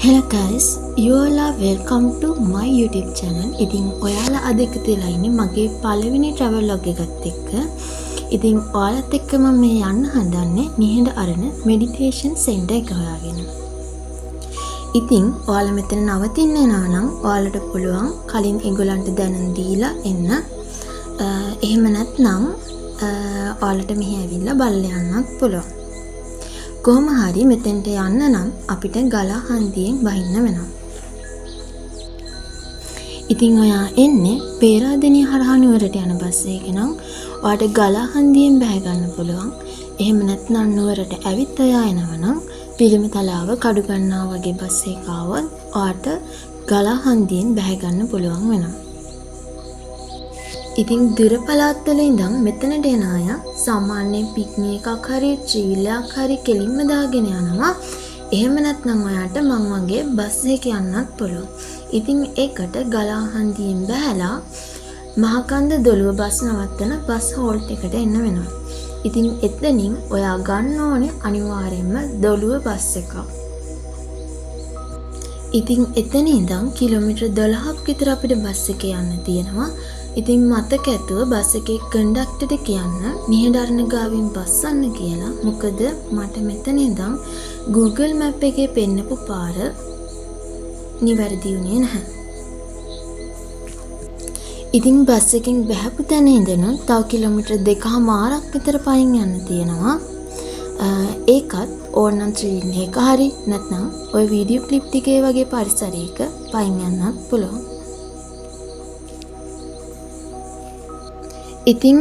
Hello guys, you all are welcome to my YouTube channel. ඉතින් ඔයාලා අද එකතු වෙලා ඉන්නේ මගේ පළවෙනි travel vlog එකත් එක්ක. ඉතින් ඔයාලත් එක්ක මම මේ යන්න හදන්නේ නිහඬ අරණ meditation center එක හොයාගෙන. ඉතින් ඔයාලා මෙතන නවතින්න යනවා නම් ඔයාලට පුළුවන් කලින් ඒගොල්ලන්ට දැනුම් දීලා එන්න. එහෙම නැත්නම් ඔයාලට මෙහි ඇවිල්ලා බලලා යන්නත් පුළුවන්. කොහොම හරි මෙතෙන්ට යන්න නම් අපිට ගලා හන්දියෙන් වහින්න වෙනවා. ඉතින් ඔයා එන්නේ පේරාදෙණිය හරහා නුවරට යන බස් එකේ නම් ඔයාට ගලා හන්දියෙන් බැහැ ගන්න පුළුවන්. එහෙම නැත්නම් නුවරට ඇවිත් ඔයා එනවා නම් පිළිමතලාව කඩුගන්නාව වගේ බස් එකක් ආවොත් ඔයාට ගලා හන්දියෙන් බැහැ ගන්න පුළුවන් වෙනවා. ඉතින් දුර පළාත්වල ඉඳන් මෙතනට එන අය සාමාන්‍යයෙන් පික්නික් එකක් හරි ත්‍රිවිලයක් හරි කෙලින්ම දාගෙන යනවා. එහෙම නැත්නම් ඔයාට මං වගේ බස් එකක යන්නත් පුළුවන්. ඉතින් ඒකට ගලා හන්දියෙන් බැහැලා මහකන්ද දොළුව බස් නවත්තන බස් හෝල්ට් එකට එන්න වෙනවා. ඉතින් එතනින් ඔයා ගන්න ඕනේ අනිවාර්යයෙන්ම දොළුව බස් එකක්. ඉතින් එතන ඉඳන් කිලෝමීටර් 12ක් විතර අපිට බස් එකේ යන්න තියෙනවා. ඉතින් මතක ඇතුව බස් එකේ කන්ඩක්ටර්ට කියන්න නිහඬ අරණ ගාවින් බස්සන්න කියලා. මොකද මට මෙතන ඉඳන් Google Map එකේ පෙන්නපු පාර නිවැරදි වුණේ නැහැ. ඉතින් බස් එකෙන් බැහැපු තැන ඉඳන් තව කිලෝමීටර් 2.5ක් විතර පයින් යන්න තියෙනවා. ඒකත් ඕනනම් ත්‍රිවිල් එක හරි නැත්නම් ওই වීඩියෝ ක්ලිප් ටිකේ වගේ පරිසරයක පයින් යන්නත් පුළුවන්. ඉතින්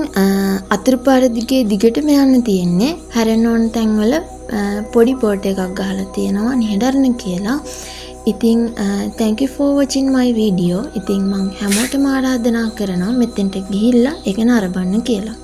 අතුරුපාර දිගේ දිගටම යන්න තියෙන්නේ. හැරෙන්න ඕන තැන්වල පොඩි බෝඩ් එකක් ගහලා තියෙනවා නිහඬ අරණ කියලා. ඉතින් thank you for watching my video. ඉතින් මම හැමෝටම ආරාධනා කරනවා මෙතෙන්ට ගිහිල්ලා ඒක නරඹන්න කියලා.